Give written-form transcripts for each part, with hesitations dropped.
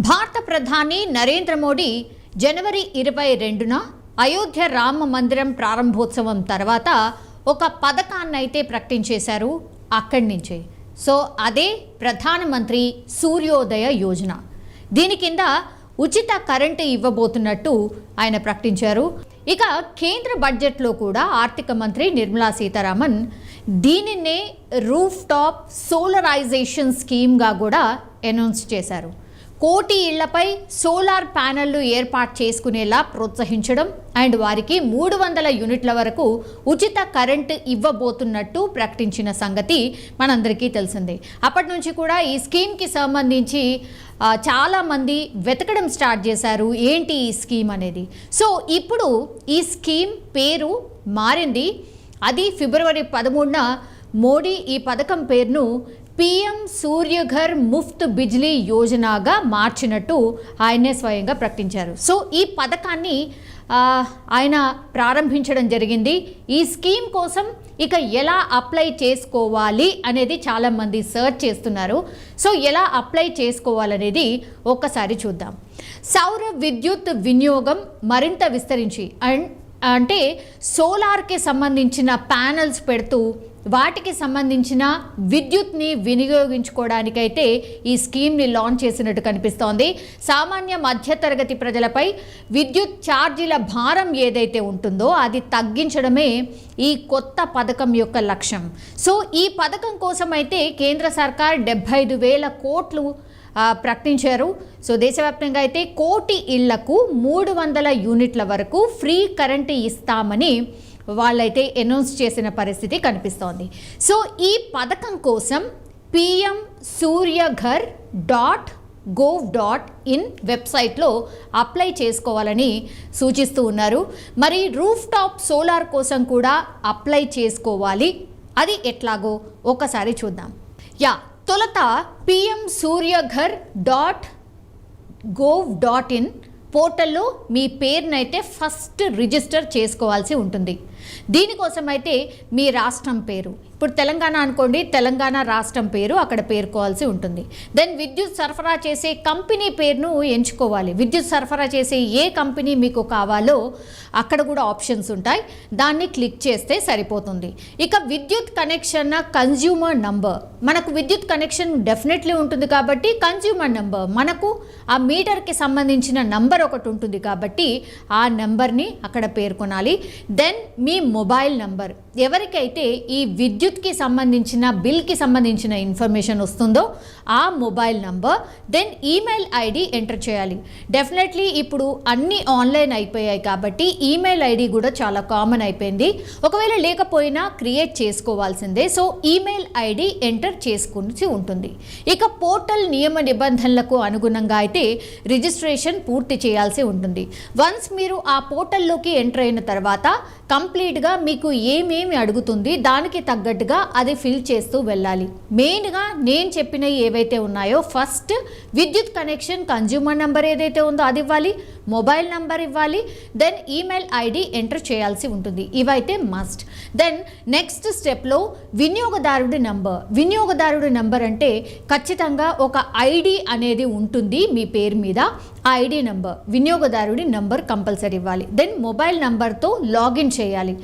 భారత ప్రధాని నరేంద్ర మోడీ జనవరి 22న అయోధ్య రామ మందిరం ప్రారంభోత్సవం తర్వాత ఒక పథకాన్నైతే ప్రకటించేశారు అక్కడి నుంచే. సో అదే ప్రధానమంత్రి సూర్యోదయ యోజన. దీని కింద ఉచిత కరెంటు ఇవ్వబోతున్నట్టు ఆయన ప్రకటించారు. ఇక కేంద్ర బడ్జెట్లో కూడా ఆర్థిక మంత్రి నిర్మలా సీతారామన్ దీనినే రూఫ్ టాప్ సోలరైజేషన్ స్కీమ్గా కూడా అనౌన్స్ చేశారు. 1 కోటి ఇళ్లపై సోలార్ ప్యానెళ్లు ఏర్పాటు చేసుకునేలా ప్రోత్సహించడం అండ్ వారికి 300 యూనిట్ల వరకు ఉచిత కరెంటు ఇవ్వబోతున్నట్టు ప్రకటించిన సంగతి మనందరికీ తెలిసిందే. అప్పటి నుంచి కూడా ఈ స్కీమ్కి సంబంధించి చాలామంది వెతకడం స్టార్ట్ చేశారు, ఏంటి ఈ స్కీమ్ అనేది. సో ఇప్పుడు ఈ స్కీమ్ పేరు మారింది. అది ఫిబ్రవరి 13న మోడీ ఈ పథకం పేరును పీఎం సూర్యఘర్ ముఫ్త్ బిజ్లీ యోజనగా మార్చినట్టు ఆయనే స్వయంగా ప్రకటించారు. సో ఈ పథకాన్ని ఆయన ప్రారంభించడం జరిగింది. ఈ స్కీమ్ కోసం ఇక ఎలా అప్లై చేసుకోవాలి అనేది చాలామంది సర్చ్ చేస్తున్నారు. సో ఎలా అప్లై చేసుకోవాలనేది ఒక్కసారి చూద్దాం. సౌర విద్యుత్ వినియోగం మరింత విస్తరించి అంటే సోలార్కి సంబంధించిన ప్యానెల్స్ పెడుతూ వాటికి సంబంధించిన విద్యుత్ని వినియోగించుకోవడానికైతే ఈ స్కీమ్ని లాంచ్ చేసినట్టు కనిపిస్తోంది. సామాన్య మధ్యతరగతి ప్రజలపై విద్యుత్ ఛార్జీల భారం ఏదైతే ఉంటుందో అది తగ్గించడమే ఈ కొత్త పథకం యొక్క లక్ష్యం. సో ఈ పథకం కోసం అయితే కేంద్ర సర్కార్ 75,000 కోట్లు ప్రకటించారు. సో దేశవ్యాప్తంగా అయితే 1 కోటి ఇళ్లకు 300 యూనిట్ల వరకు ఫ్రీ కరెంటు ఇస్తామని వాళ్ళైతే అనౌన్స్ చేసిన పరిస్థితి కనిపిస్తోంది. సో ఈ పథకం కోసం పిఎం సూర్యఘర్ .gov.in వెబ్సైట్లో అప్లై చేసుకోవాలని సూచిస్తూ ఉన్నారు. మరి రూఫ్ టాప్ సోలార్ కోసం కూడా అప్లై చేసుకోవాలి. అది ఎట్లాగో ఒకసారి చూద్దాం. తొలత పిఎం సూర్యఘర్ .gov.in పోర్టల్లో మీ పేరునైతే ఫస్ట్ రిజిస్టర్ చేసుకోవాల్సి ఉంటుంది. దీనికోసం అయితే మీ రాష్ట్రం పేరు, ఇప్పుడు తెలంగాణ అనుకోండి, తెలంగాణ రాష్ట్రం పేరు అక్కడ పేర్కోవాల్సి ఉంటుంది. దెన్ విద్యుత్ సరఫరా చేసే కంపెనీ పేరును ఎంచుకోవాలి. విద్యుత్ సరఫరా చేసే ఏ కంపెనీ మీకు కావాలో అక్కడ కూడా ఆప్షన్స్ ఉంటాయి, దాన్ని క్లిక్ చేస్తే సరిపోతుంది. ఇక విద్యుత్ కనెక్షన్ కన్జ్యూమర్ నంబర్, మనకు విద్యుత్ కనెక్షన్ డెఫినెట్లీ ఉంటుంది కాబట్టి కన్జ్యూమర్ నంబర్, మనకు ఆ మీటర్కి సంబంధించిన నంబర్ ఒకటి ఉంటుంది కాబట్టి ఆ నెంబర్ని అక్కడ పేర్కొనాలి. దెన్ మీ మొబైల్ నంబర్, ఎవరికైతే ఈ విద్యుత్కి సంబంధించిన బిల్కి సంబంధించిన ఇన్ఫర్మేషన్ వస్తుందో ఆ mobile number, then email ID enter చేయాలి. డెఫినెట్లీ ఇప్పుడు అన్నీ ఆన్లైన్ అయిపోయాయి కాబట్టి ఈమెయిల్ ఐడి కూడా చాలా కామన్ అయిపోయింది. ఒకవేళ లేకపోయినా క్రియేట్ చేసుకోవాల్సిందే. సో ఈమెయిల్ ఐడి ఎంటర్ చేసుకుని ఉంటుంది. ఇక పోర్టల్ నియమ నిబంధనలకు అనుగుణంగా అయితే రిజిస్ట్రేషన్ పూర్తి చేయాల్సి ఉంటుంది. వన్స్ మీరు ఆ పోర్టల్లోకి ఎంటర్ అయిన తర్వాత కంప్లీట్గా మీకు ఏమేమి అడుగుతుంది దానికి తగ్గట్టుగా అది ఫిల్ చేస్తూ వెళ్ళాలి. మెయిన్గా నేను చెప్పినవి ఏవైతే ఉన్నాయో, ఫస్ట్ విద్యుత్ కనెక్షన్ కన్జ్యూమర్ నెంబర్ ఏదైతే ఉందో అది ఇవ్వాలి, మొబైల్ నంబర్ ఇవ్వాలి, దెన్ ఈమెయిల్ ఐడి ఎంటర్ చేయాల్సి ఉంటుంది. ఇవైతే మస్ట్. దెన్ నెక్స్ట్ స్టెప్లో వినియోగదారుడి నంబర్. వినియోగదారుడి నంబర్ అంటే ఖచ్చితంగా ఒక ఐడి అనేది ఉంటుంది మీ పేరు మీద. ఆ ఐడి నంబర్, వినియోగదారుడి నంబర్ కంపల్సరీ ఇవ్వాలి. దెన్ మొబైల్ నంబర్తో లాగిన్ చేయాలి.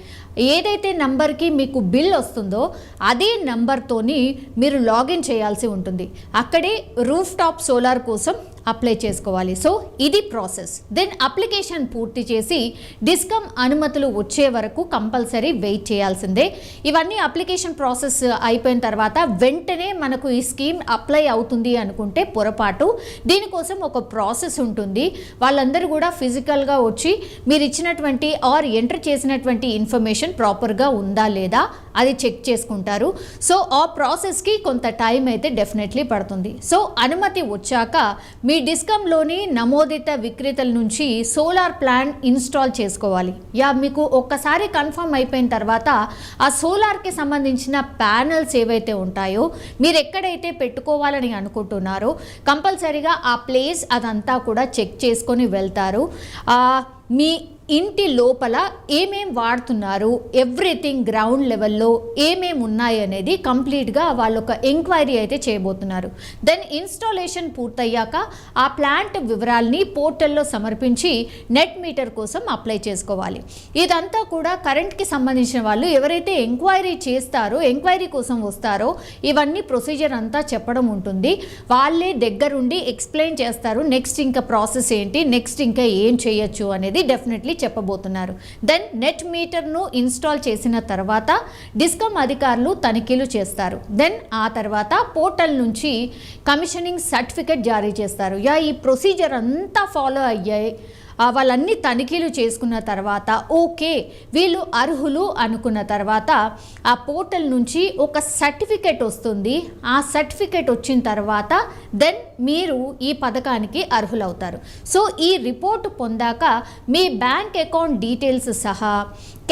ఏదైతే నంబర్కి మీకు బిల్ వస్తుందో అదే నంబర్తోని మీరు లాగిన్ చేయాల్సి ఉంటుంది. అక్కడే రూఫ్ టాప్ సోలార్ కోసం అప్లై చేసుకోవాలి. సో ఇది ప్రాసెస్. దెన్ అప్లికేషన్ పూర్తి చేసి డిస్కమ్ అనుమతులు వచ్చే వరకు కంపల్సరీ వెయిట్ చేయాల్సిందే. ఇవన్నీ అప్లికేషన్ ప్రాసెస్ అయిపోయిన తర్వాత వెంటనే మనకు ఈ స్కీమ్ అప్లై అవుతుంది అనుకుంటే పొరపాటు. దీనికోసం ఒక ప్రాసెస్ ఉంటుంది. వాళ్ళందరూ కూడా ఫిజికల్గా వచ్చి మీరు ఇచ్చినటువంటి ఆర్ ఎంటర్ చేసినటువంటి ఇన్ఫర్మేషన్ ప్రాపర్గా ఉందా లేదా అది చెక్ చేసుకుంటారు. సో ఆ ప్రాసెస్కి కొంత టైం అయితే డెఫినెట్లీ పడుతుంది. సో అనుమతి వచ్చాక మీ డిస్కమ్లోని నమోదిత విక్రేతల నుంచి సోలార్ ప్లాన్ ఇన్స్టాల్ చేసుకోవాలి. మీకు ఒక్కసారి కన్ఫర్మ్ అయిపోయిన తర్వాత ఆ సోలార్కి సంబంధించిన ప్యానెల్స్ ఏవైతే ఉంటాయో మీరు ఎక్కడైతే పెట్టుకోవాలని అనుకుంటున్నారో కంపల్సరీగా ఆ ప్లేస్ అదంతా కూడా చెక్ చేసుకొని వెళ్తారు. మీ ఇంటి లోపల ఏమేం వాడుతున్నారు, ఎవ్రీథింగ్ గ్రౌండ్ లెవెల్లో ఏమేమి ఉన్నాయి అనేది కంప్లీట్గా వాళ్ళు ఒక ఎంక్వైరీ అయితే చేయబోతున్నారు. దెన్ ఇన్స్టాలేషన్ పూర్తయ్యాక ఆ ప్లాంట్ వివరాల్ని పోర్టల్లో సమర్పించి నెట్ మీటర్ కోసం అప్లై చేసుకోవాలి. ఇదంతా కూడా కరెంట్కి సంబంధించిన వాళ్ళు ఎవరైతే ఎంక్వైరీ చేస్తారో, ఎంక్వైరీ కోసం వస్తారో ఇవన్నీ ప్రొసీజర్ అంతా చెప్పడం ఉంటుంది. వాళ్ళే దగ్గరుండి ఎక్స్ప్లెయిన్ చేస్తారు. నెక్స్ట్ ఇంకా ప్రాసెస్ ఏంటి, నెక్స్ట్ ఇంకా ఏం చేయొచ్చు అనేది డెఫినెట్లీ చెప్పబోతున్నారు. దెన్ నెట్ మీటర్ను ఇన్స్టాల్ చేసిన తర్వాత డిస్కమ్ అధికారులు తనిఖీలు చేస్తారు. దెన్ ఆ తర్వాత పోర్టల్ నుంచి కమిషనింగ్ సర్టిఫికెట్ జారీ చేస్తారు. ఈ ప్రొసీజర్ అంతా ఫాలో అయ్యాయి, వాళ్ళన్నీ తనిఖీలు చేసుకున్న తర్వాత ఓకే వీళ్ళు అర్హులు అనుకున్న తర్వాత ఆ పోర్టల్ నుంచి ఒక సర్టిఫికెట్ వస్తుంది. ఆ సర్టిఫికెట్ వచ్చిన తర్వాత దెన్ మీరు ఈ పథకానికి అర్హులవుతారు. సో ఈ రిపోర్ట్ పొందాక మీ బ్యాంక్ అకౌంట్ డీటెయిల్స్ సహా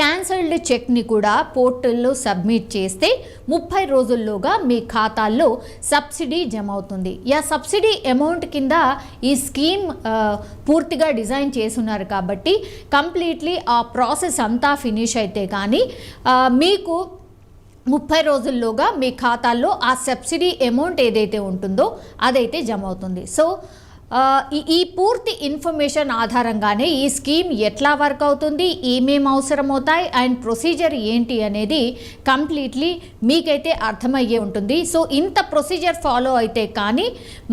క్యాన్సల్డ్ చెక్ని కూడా పోర్టల్లో సబ్మిట్ చేస్తే 30 రోజుల్లోగా మీ ఖాతాల్లో సబ్సిడీ జమ అవుతుంది. సబ్సిడీ అమౌంట్ కింద ఈ స్కీమ్ పూర్తిగా డిజైన్ చేసున్నారు కాబట్టి కంప్లీట్లీ ఆ ప్రాసెస్ అంతా ఫినిష్ అయితే కానీ మీకు 30 రోజుల్లోగా మీ ఖాతాల్లో ఆ సబ్సిడీ అమౌంట్ ఏదైతే ఉంటుందో అదైతే జమ అవుతుంది. సో ఈ పూర్తి ఇన్ఫర్మేషన్ ఆధారంగానే ఈ స్కీమ్ ఎట్లా వర్క్ అవుతుంది, ఏమేమి అవసరం అవుతాయి అండ్ ప్రొసీజర్ ఏంటి అనేది కంప్లీట్లీ మీకైతే అర్థమయ్యే ఉంటుంది. సో ఇంత ప్రొసీజర్ ఫాలో అయితే కానీ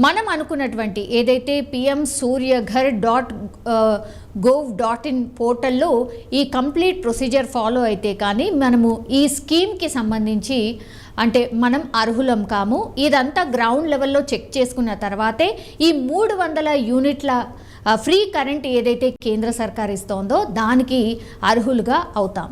మనం అనుకున్నటువంటి ఏదైతే pmsuryaghar.gov.in పోర్టల్లో ఈ కంప్లీట్ ప్రొసీజర్ ఫాలో అయితే కానీ మనము ఈ స్కీమ్కి సంబంధించి అంటే మనం అర్హులం కాము. ఇదంతా గ్రౌండ్ లెవెల్లో చెక్ చేసుకున్న తర్వాతే ఈ 300 యూనిట్ల ఫ్రీ కరెంట్ ఏదైతే కేంద్ర సర్కార్ ఇస్తోందో దానికి అర్హులుగా అవుతాం.